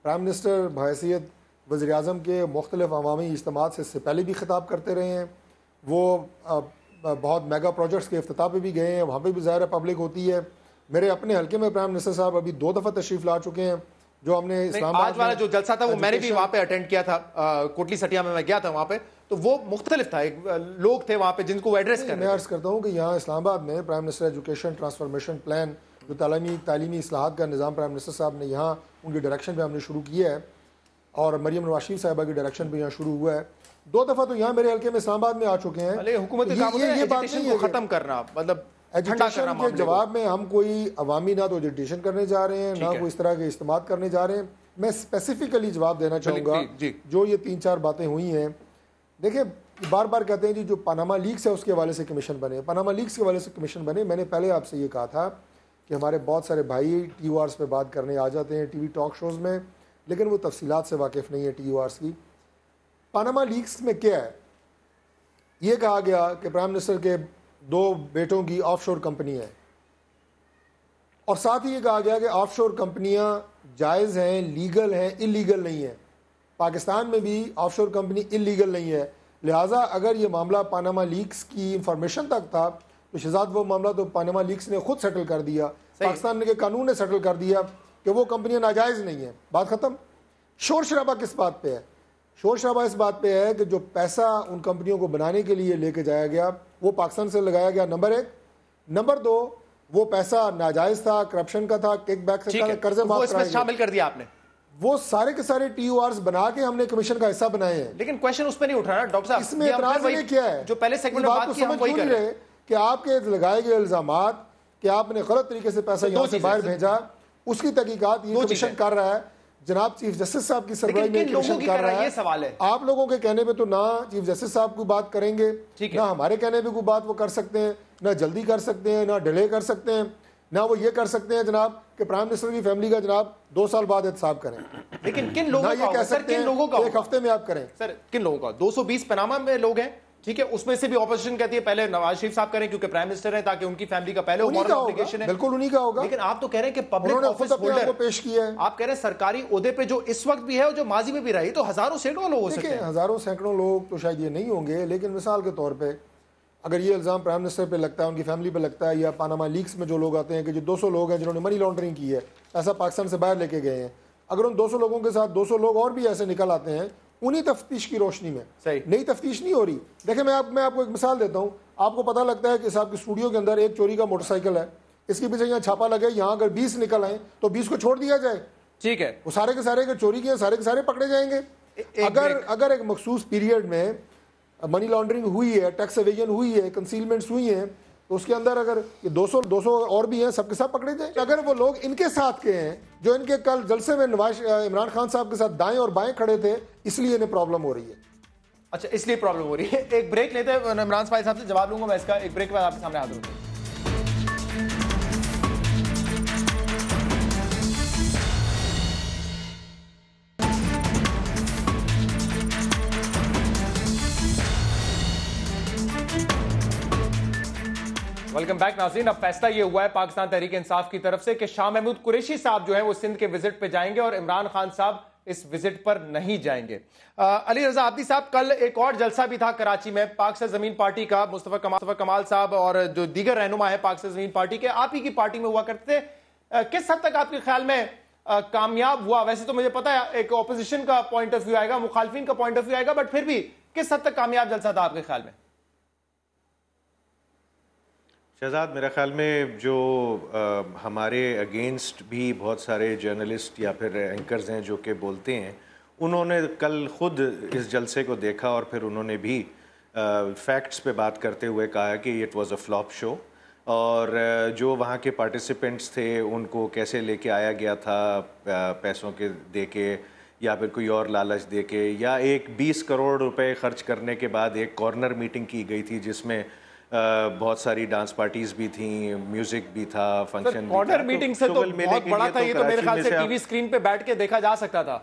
प्राइम मिनिस्टर बहैसियत वज़ीर आज़म के मुख्तलिफ अवामी इज्तिमात से इससे पहले भी खिताब करते रहे हैं। वो बहुत मेगा प्रोजेक्ट्स के इफ्तिताह पे भी गए हैं, वहाँ पे भी ज़ाहिर पब्लिक होती है। मेरे अपने हल्के में प्राइम मिनिस्टर साहब अभी 2 दफ़ा तशरीफ ला चुके हैं। जो हमने आज वाला जो जलसा था वो मैंने भी वहाँ पे अटेंड किया था, कोटली सटिया में मैं गया था वहाँ पे, तो वो मुख्तलिफ था, लोग थे वहाँ पे जिनको एड्रेस कर। मैं अर्ज़ करता हूँ कि यहाँ इस्लामाबाद में prime minister education transformation plan, जो तालीमी इस्लाहात का निज़ाम प्राइम मिनिस्टर साहब ने यहाँ उनकी डायरेक्शन पे हमने शुरू किया है, और मरियम नवाज शरीफ साहिबा की डायरेक्शन पे यहाँ शुरू हुआ है। 2 दफ़ा तो यहाँ मेरे हल्के में इस्लामाबाद में आ चुके हैं। हुकूमत ये बात नहीं है खत्म करना, मतलब एजुकेशन के जवाब में हम कोई अवामी ना तो एजुकेशन करने जा रहे हैं, ना कोई इस तरह के इस्तेमाल करने जा रहे हैं। मैं स्पेसिफिकली जवाब देना चाहूँगा जो ये 3-4 बातें हुई हैं। देखिए बार बार कहते हैं जी जो पनामा लीक्स है उसके हवाले से कमीशन बने, पनामा लीक्स के हवाले से कमीशन बने। मैंने पहले आपसे ये कहा था कि हमारे बहुत सारे भाई TORs पे बात करने आ जाते हैं टीवी टॉक शोज़ में, लेकिन वो तफसीलात से वाकिफ़ नहीं है TORs की। पनामा लीक्स में क्या है, ये कहा गया कि प्राइम मिनिस्टर के 2 बेटों की ऑफशोर कंपनी है, और साथ ही ये कहा गया कि ऑफशोर कंपनियां जायज़ हैं, लीगल हैं, इलीगल नहीं है। पाकिस्तान में भी ऑफशोर कंपनी इलीगल नहीं है, लिहाजा अगर ये मामला पनामा लीक्स की इंफॉर्मेशन तक था तो शहजाद वो मामला तो पनामा लीक्स ने खुद सेटल कर दिया, पाकिस्तान के कानून ने सेटल कर दिया कि वो कंपनियां नाजायज़ नहीं है, बात ख़त्म। शोर शराबा किस बात पे है? शोर शराबा इस बात पे है कि जो पैसा उन कंपनियों को बनाने के लिए लेके जाया गया वो पाकिस्तान से लगाया गया, नंबर 1। नंबर 2, वो पैसा नाजायज था, करप्शन का था, किकबैक से था, कर्जे माफ कराए शामिल कर दिया आपने। वो सारे के सारे TORs बना के हमने कमीशन का हिस्सा बनाए हैं। लेकिन क्वेश्चन उस पर नहीं उठ रहा ना डॉक्टर साहब, इसमें एतराज ये क्या है? जो पहले सेगमेंट में बात की हम वही कर रहे हैं कि आपके लगाए गए इल्जामात कि आपने गलत तरीके से पैसा यहाँ से बाहर भेजा, उसकी तहकीकात ये कमीशन कर रहा है। जनाब चीफ जस्टिस साहब की सरबराही में कमीशन कर रहा है। सवाल है आप लोगों के कहने पे तो ना चीफ जस्टिस साहब की बात करेंगे, ना हमारे कहने पे कोई बात वो कर सकते हैं, ना जल्दी कर सकते हैं, ना डिले कर सकते हैं, ना वो ये कर सकते हैं जनाब कि प्राइम मिनिस्टर की फैमिली का जनाब 2 साल बाद एहतसाब करें। लेकिन किन लोगों का कह सकते हैं लोगों का 1 हफ्ते में आप करें? सर किन लोगों का? 220 पनामा में लोग हैं, ठीक है, उसमें से भी ऑपोजिशन कहती है पहले नवाज शरीफ साहब करें क्योंकि प्राइम मिनिस्टर है, ताकि उनकी फैमिली का पहले मॉरल ऑब्लिगेशन है। बिल्कुल उन्हीं का होगा। लेकिन आप तो कह रहे हैं कि पब्लिक ऑफिस होल्डर को पेश किया है, आप कह रहे हैं सरकारी ओहदे पे जो इस वक्त भी है और जो माजी में भी रही, तो हजारों सैकड़ों लोग हो सकते हैं। हजारों सैकड़ों लोग तो शायद ये नहीं होंगे, लेकिन मिसाल के तौर पर अगर ये इल्ज़ाम प्राइम मिनिस्टर पे लगता है, उनकी फैमिली पे लगता है, या पनामा लीक्स में जो लोग आते हैं कि जो 200 लोग हैं जिन्होंने मनी लॉन्ड्रिंग की है, ऐसा पाकिस्तान से बाहर लेके गए हैं, अगर उन 200 लोगों के साथ 200 लोग और भी ऐसे निकल आते हैं, उन्हीं तफ्तीश की रोशनी में नई तफ्तीश नहीं हो रही। देखिए मैं आपको एक मिसाल देता हूँ। आपको पता लगता है कि साहब की स्टूडियो के अंदर एक चोरी का मोटरसाइकिल है, इसके पीछे यहाँ छापा लगे, यहाँ अगर 20 निकल आए तो 20 को छोड़ दिया जाए, ठीक है, वो सारे के सारे अगर चोरी किए सारे के सारे पकड़े जाएंगे। अगर एक मखसूस पीरियड में मनी लॉन्ड्रिंग हुई है, टैक्स एवेजन हुई है, कंसीलमेंट्स हुई हैं, तो उसके अंदर अगर ये 200 और भी हैं, सबके साथ पकड़े जाए। अगर वो लोग इनके साथ के हैं जो इनके कल जलसे में इमरान खान साहब के साथ दाएं और बाएं खड़े थे, इसलिए इन्हें प्रॉब्लम हो रही है। अच्छा, इसलिए प्रॉब्लम हो रही है। एक ब्रेक लेते हैं, इमरान भाई साहब से जवाब लूंगा मैं इसका। एक ब्रेक के बाद आपके सामने हाजिर होंगे। वेलकम बैक नाज़रीन। अब फैसला ये हुआ है पाकिस्तान तहरीक इंसाफ की तरफ से कि शाह महमूद कुरैशी साहब जो है वो सिंध के विजिट पे जाएंगे और इमरान खान साहब इस विजिट पर नहीं जाएंगे। अली रजा आब्दी साहब, कल एक और जलसा भी था कराची में पाक से जमीन पार्टी का, मुस्तफा कमाल साहब और जो दीगर रहनुमा है पाक से जमीन पार्टी के, आप ही की पार्टी में हुआ करते थे। किस हद तक आपके ख्याल में कामयाब हुआ? वैसे तो मुझे पता है एक ऑपोजिशन का पॉइंट ऑफ व्यू आएगा, मुखालफिन का पॉइंट ऑफ व्यू आएगा, बट फिर भी किस हद तक कामयाब जलसा था आपके ख्याल में? शहजाद, मेरे ख्याल में जो हमारे अगेंस्ट भी बहुत सारे जर्नलिस्ट या फिर एंकर्स हैं जो कि बोलते हैं, उन्होंने कल ख़ुद इस जलसे को देखा और फिर उन्होंने भी फैक्ट्स पे बात करते हुए कहा कि it was a flop show, और जो वहाँ के पार्टिसिपेंट्स थे उनको कैसे लेके आया गया था पैसों के दे के या फिर कोई और लालच दे के, या एक 20 करोड़ रुपए खर्च करने के बाद एक कॉर्नर मीटिंग की गई थी जिसमें बहुत सारी डांस पार्टीज भी थी, म्यूजिक भी था, फंक्शन भी था। कॉर्नर मीटिंग से तो बहुत बड़ा था ये, तो मेरे ख्याल से टीवी स्क्रीन पे बैठ के देखा जा सकता था।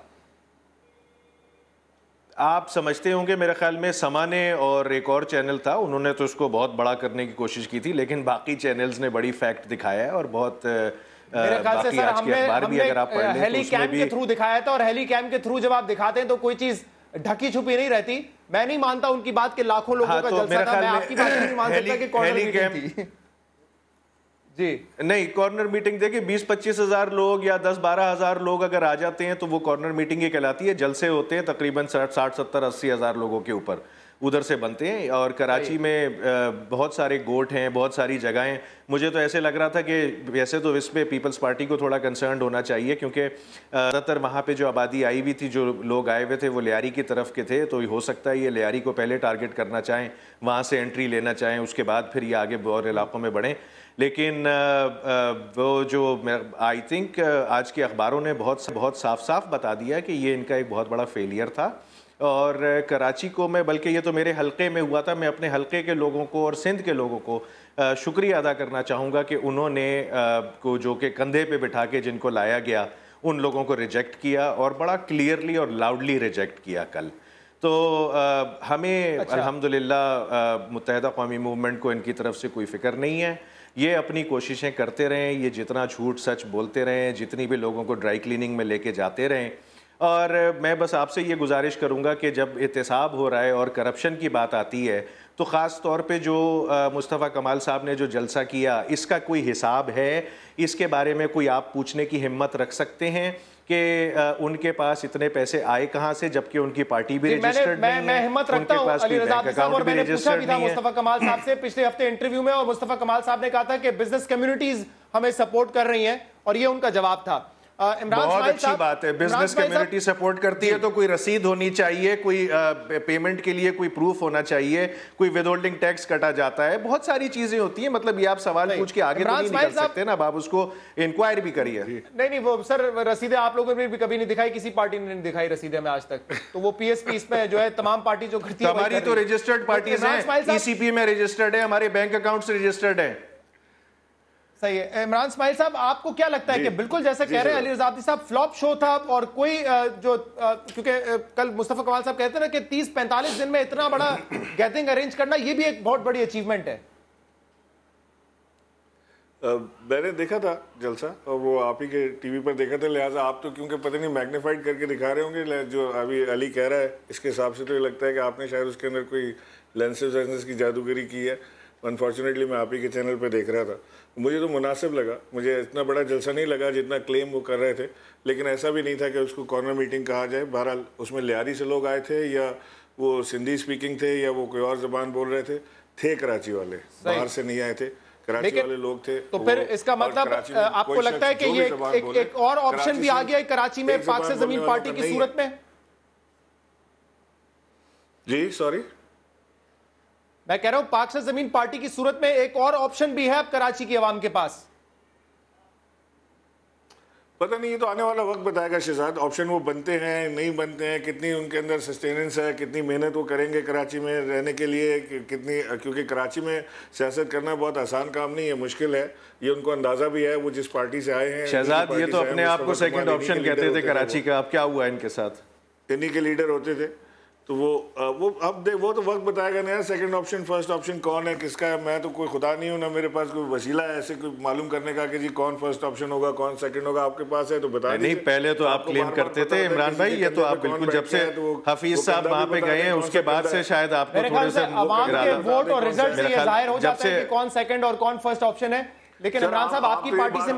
आप समझते होंगे, मेरे ख्याल में समा ने और एक और चैनल था, उन्होंने तो उसको बहुत बड़ा करने की कोशिश की थी, लेकिन बाकी चैनल्स ने बड़ी फैक्ट दिखाया है और बहुत मेरे ख्याल से सर हमने हेली कैम के थ्रू दिखाया था, और हेली कैम के थ्रू जब आप दिखाते हैं तो कोई चीज ढकी छुपी नहीं रहती। मैं नहीं मानता उनकी बात के लाखों लोगों का जलसा था, मैं आपकी बात नहीं मान सकता कि कॉर्नर मीटिंग थी। जी नहीं, कॉर्नर मीटिंग देखिए 20-25 हज़ार लोग या 10-12 हज़ार लोग अगर आ जाते हैं तो वो कॉर्नर मीटिंग ही कहलाती है। जलसे होते हैं तकरीबन 60-70-80 हज़ार लोगों के ऊपर, उधर से बनते हैं। और कराची में बहुत सारे गोट हैं, बहुत सारी जगहें मुझे तो ऐसे लग रहा था कि वैसे तो इस पे पीपल्स पार्टी को थोड़ा कंसर्न होना चाहिए, क्योंकि ज़्यादातर वहाँ पे जो आबादी आई हुई थी, जो लोग आए हुए थे वो लियारी की तरफ के थे, तो हो सकता है ये लियारी को पहले टारगेट करना चाहें, वहाँ से एंट्री लेना चाहें, उसके बाद फिर ये आगे और इलाकों में बढ़ें। लेकिन वो जो आई थिंक आज के अखबारों ने बहुत साफ साफ बता दिया कि ये इनका एक बहुत बड़ा फेलियर था। और कराची को मैं, बल्कि ये तो मेरे हलके में हुआ था, मैं अपने हलके के लोगों को और सिंध के लोगों को शुक्रिया अदा करना चाहूँगा कि उन्होंने को जो कि कंधे पे बिठा के जिनको लाया गया उन लोगों को रिजेक्ट किया, और बड़ा क्लियरली और लाउडली रिजेक्ट किया कल। तो हमें अल्हम्दुलिल्लाह मुत्तहिदा कौमी मूवमेंट को इनकी तरफ से कोई फ़िक्र नहीं है। ये अपनी कोशिशें करते रहें, ये जितना झूठ सच बोलते रहें, जितनी भी लोगों को ड्राई क्लीनिंग में लेके जाते रहें। और मैं बस आपसे ये गुजारिश करूँगा कि जब एहतसाब हो रहा है और करप्शन की बात आती है, तो ख़ास तौर पे जो मुस्तफ़ा कमाल साहब ने जो जलसा किया, इसका कोई हिसाब है? इसके बारे में कोई आप पूछने की हिम्मत रख सकते हैं कि उनके पास इतने पैसे आए कहाँ से, जबकि उनकी पार्टी भी रजिस्टर्ड नहीं है? मैं हिम्मत रखता हूं अली रज़ा आब्दी साहब, और मैंने पूछा भी था मुस्तफ़ा कमाल साहब से पिछले हफ्ते इंटरव्यू में, और मुस्तफ़ा कमाल साहब ने कहा था कि बिजनेस कम्युनिटीज हमें सपोर्ट कर रही हैं, और ये उनका जवाब था। बहुत अच्छी बात है, बिजनेस कम्युनिटी सपोर्ट करती है तो कोई रसीद होनी चाहिए, कोई पेमेंट के लिए कोई प्रूफ होना चाहिए, कोई विदहोल्डिंग टैक्स कटा जाता है, बहुत सारी चीजें होती हैं। मतलब ये आप सवाल पूछ के आगे तो नहीं निकल सकते ना, आप उसको इंक्वायरी भी करिए। नहीं वो सर रसीदें आप लोगों ने भी कभी नहीं दिखाई, किसी पार्टी ने नहीं दिखाई रसीदें में आज तक, तो वो पीएसपी इसमें जो है तमाम पार्टी जो करती है, हमारी तो रजिस्टर्ड पार्टीज हैं, ईसीपी में रजिस्टर्ड है, हमारे बैंक अकाउंट्स रजिस्टर्ड है। सही है। इमरान इस्माइल साहब, आपको क्या लगता है कि बिल्कुल जैसा कह रहे हैं अली रज़ा आब्दी साहब, फ्लॉप शो था, और कोई जो क्योंकि कल मुस्तफ़ा कमाल साहब कहते हैं ना कि 30-45 दिन में इतना बड़ा गैदरिंग अरेंज करना, ये भी एक बहुत बड़ी अचीवमेंट है। मैंने देखा था जलसा, और वो आप ही के टीवी पर देखा था, लिहाजा आप तो क्योंकि पता नहीं मैग्नीफाइड करके दिखा रहे होंगे, जो अभी अली कह रहा है इसके हिसाब से तो ये लगता है कि आपने शायद उसके अंदर कोई लेंसेज की जादूगरी की है। अनफॉर्चुनेटली मैं आप ही के चैनल पे देख रहा था, मुझे तो मुनासिब लगा, मुझे इतना बड़ा जलसा नहीं लगा जितना क्लेम वो कर रहे थे, लेकिन ऐसा भी नहीं था कि उसको कॉर्नर मीटिंग कहा जाए। बहरहाल उसमें लियारी से लोग आए थे, या वो सिंधी स्पीकिंग थे, या वो कोई और ज़बान बोल रहे थे कराची वाले, बाहर से नहीं आए थे, कराची वाले लोग थे। तो फिर इसका मतलब आपको लगता है कि ये एक और ऑप्शन भी आ गया है कराची में पाक से ज़मीन पार्टी की सूरत में? जी सॉरी, मैं कह रहा हूं पाक से जमीन पार्टी की सूरत में एक और ऑप्शन भी है अब कराची की आवाम के पास। पता नहीं, ये तो आने वाला वक्त बताएगा शहजाद। ऑप्शन वो बनते हैं नहीं बनते हैं, कितनी उनके अंदर सस्टेनेंस है, कितनी मेहनत वो करेंगे कराची में रहने के लिए, कितनी, क्योंकि कराची में सियासत करना बहुत आसान काम नहीं है, मुश्किल है, ये उनको अंदाजा भी है, वो जिस पार्टी से आए हैं। शहजाद ये तो अपने आप को सेकंड ऑप्शन कहते थे कराची का, अब क्या हुआ इनके साथ? इन्हीं के लीडर होते थे, तो वो अब वो तो वक्त बताएगा ना, सेकंड ऑप्शन फर्स्ट ऑप्शन कौन है, किसका है। मैं तो कोई खुदा नहीं हूं ना, मेरे पास कोई वसीला है ऐसे कोई मालूम करने का कि जी कौन फर्स्ट ऑप्शन होगा, कौन सेकंड होगा। आपके पास है तो बता दीजिए। नहीं, पहले तो आप क्लेम करते थे इमरान भाई, ये तो आप बिल्कुल जब से हफीज साहब वहां पे गए हैं उसके बाद से शायद आपको थोड़े से आवाम के वोट और रिजल्ट से ये जाहिर हो जाता है कि कौन सेकंड और कौन फर्स्ट ऑप्शन है। लेकिन इमरान साहब आपकी पार्टी से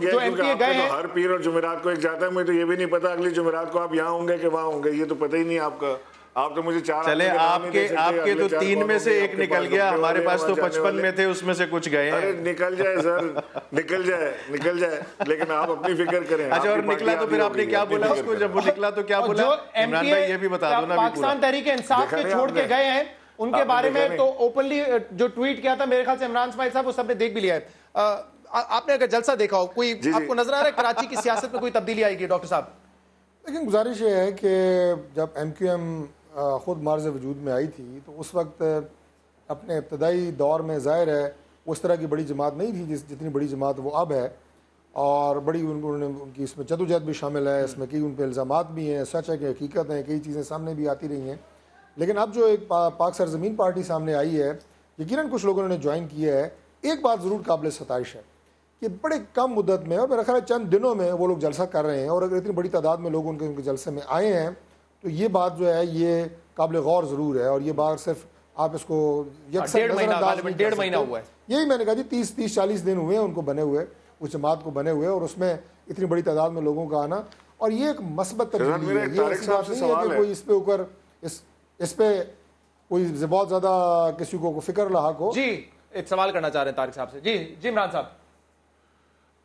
जो एमपी गए हैं, हर पीर और जुमेरात को एक जाता है, मुझे तो ये भी नहीं पता अगली जुमेरात को आप यहाँ होंगे कि वहाँ होंगे, ये तो पता ही नहीं आपका। आप तो मुझे 4 चले, आपके तो 3 में से एक निकल गया, हमारे पास तो 55 में थे, उसमें से कुछ गए हैं। निकल जाए सर, निकल जाए, लेकिन आप अपनी फिक्र करें। अच्छा, और निकला तो फिर आपने क्या बोला उसको, जब वो निकला तो क्या बोला? इमरान भाई ये भी बता दो ना। पाकिस्तान तहरीक इंसाफ के छोड़ के गए हैं, उनके बारे में तो ओपनली जो ट्वीट किया था मेरे ख्याल से इमरान इस्माइल साहब, वो सबने देख भी लिया है। आपने अगर जलसा देखा हो, कोई आपको नजर आ रहा है कराची की सियासत में कोई तब्दीली आएगी डॉक्टर साहब? लेकिन गुजारिश ये है कि जब MQM ख़ुद मार्ज़ वजूद में आई थी तो उस वक्त अपने इब्तदाई दौर में ज़ाहिर है उस तरह की बड़ी जमात नहीं थी जितनी बड़ी जमात वो अब है, और बड़ी उनकी इसमें जदोजहद भी शामिल है, इसमें कई उन पर इल्ज़ामात भी हैं, सच है कि हकीकत है, कई चीज़ें सामने भी आती रही हैं। लेकिन अब जो एक पाक सरजमीन पार्टी सामने आई है, यकीनन कुछ लोगों ने ज्वाइन किया है। एक बात ज़रूर काबिल सताइश है कि बड़े कम मुद्दत में, और मेरा ख्याल है चंद दिनों में वो लोग जलसा कर रहे हैं, और अगर इतनी बड़ी तादाद में लोग उनके जलसे में आए हैं तो ये बात जो है ये काबिल गौर ज़रूर है। और ये बात सिर्फ आप इसको डेढ़ महीना हुआ है, यही मैंने कहा जी 30-40 दिन हुए हैं उनको बने हुए, उस जमात को बने हुए, और उसमें इतनी बड़ी तादाद में लोगों का आना, और ये एक मस्बत तब्दीली है। ये ऐसी बात नहीं है कि कोई इस पे ऊपर इस पे कोई बहुत ज़्यादा किसी को फिक्र लाक हो। जी एक सवाल करना चाह रहे हैं तारिक साहब से। जी जी इमरान साहब।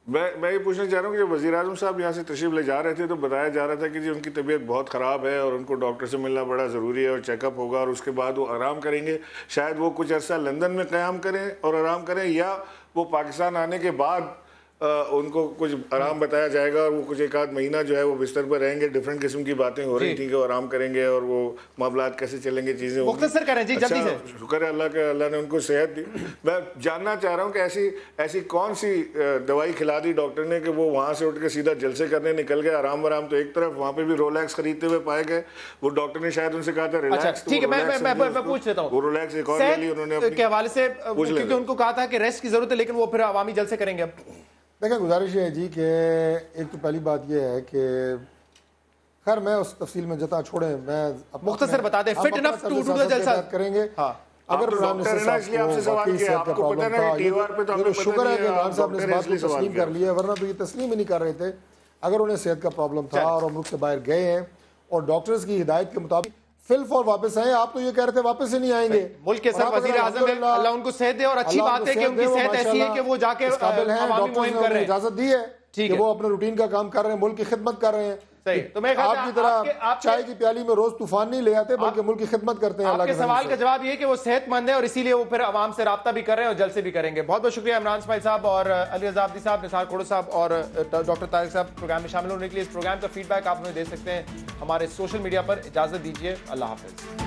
मैं ये पूछना चाह रहा हूँ कि जब वज़ीर आज़म साहब यहाँ से तशरीफ ले जा रहे थे तो बताया जा रहा था कि जी उनकी तबीयत बहुत ख़राब है और उनको डॉक्टर से मिलना बड़ा ज़रूरी है और चेकअप होगा और उसके बाद वो आराम करेंगे। शायद वो कुछ अर्सा लंदन में क़याम करें और आराम करें, या वो पाकिस्तान आने के बाद उनको कुछ आराम बताया जाएगा और वो कुछ एक आध महीना जो है वो बिस्तर पर रहेंगे। डिफरेंट किस्म की बातें हो रही थी कि वो आराम करेंगे और वो मामलात कैसे चलेंगे, चीज़ें मुख्तसर करें जी जल्दी से। शुक्र है अल्लाह के, अल्लाह ने उनको सेहत दी। मैं जानना चाह रहा हूँ कि ऐसी कौन सी दवाई खिला दी डॉक्टर ने कि वो वहाँ से उठ के सीधा जलसे करने निकल गए। आराम तो एक तरफ, वहाँ पे भी रोलैक्स खरीदते हुए पाए गए। वो डॉक्टर ने शायद उनसे कहा था रिलैक्स। ठीक है, मैं पूछ लेता हूँ। वो रिलैक्स एक और ले ली उन्होंने के हवाले से, क्योंकि उनको कहा था कि रेस्ट की जरूरत है, लेकिन वो फिर अवामी जलसे करेंगे। अब देखिए गुजारिश है जी कि एक तो पहली बात यह है कि खैर मैं उस तफसील में जता छोड़े, मैं मुख्तसर बता दें fit enough to do the जलसा करेंगे। हाँ, अगर प्राइम मिनिस्टर साहब को वाकई सेहत का प्रॉब्लम था, शुक्र है कि इमरान साहब ने इस बात को तस्लीम कर लिया, वरना तो ये तस्लीम ही नहीं कर रहे थे। अगर उन्हें सेहत का प्रॉब्लम था और मुल्क से बाहर गए हैं और डॉक्टर्स की हिदायत के मुताबिक फिलफौर वापस आए, आप तो ये कह रहे थे वापस ही नहीं आएंगे। मुल्क के सर वजीर आज़म है, अल्लाह उनको सेहत दे, और अच्छी बात है कि उनकी सेहत ऐसी है कि वो जाके काबिल हैं, डॉक्टर्स ने उन्हें इजाजत दी है कि वो अपने रूटीन का काम कर रहे हैं, मुल्क की खिदमत कर रहे हैं। सही, तो मैं आपकी तरह चाय की प्याली में रोज तूफान नहीं ले आते, बल्कि मुल्क की खिदमत करते हैं। आपके सवाल का जवाब ये कि वो सेहतमंद है और इसीलिए वो फिर आवाम से राब्ता भी कर रहे हैं और जलसे भी करेंगे। बहुत बहुत शुक्रिया इमरान इस्माइल साहब और अली रज़ा अब्दी साहब, निसार खोड़ो साहब और डॉक्टर तारिक साहब प्रोग्राम में शामिल होने के लिए। इस प्रोग्राम का फीडबैक आप हमें दे सकते हैं हमारे सोशल मीडिया पर। इजाजत दीजिए, अल्लाह हाफिज।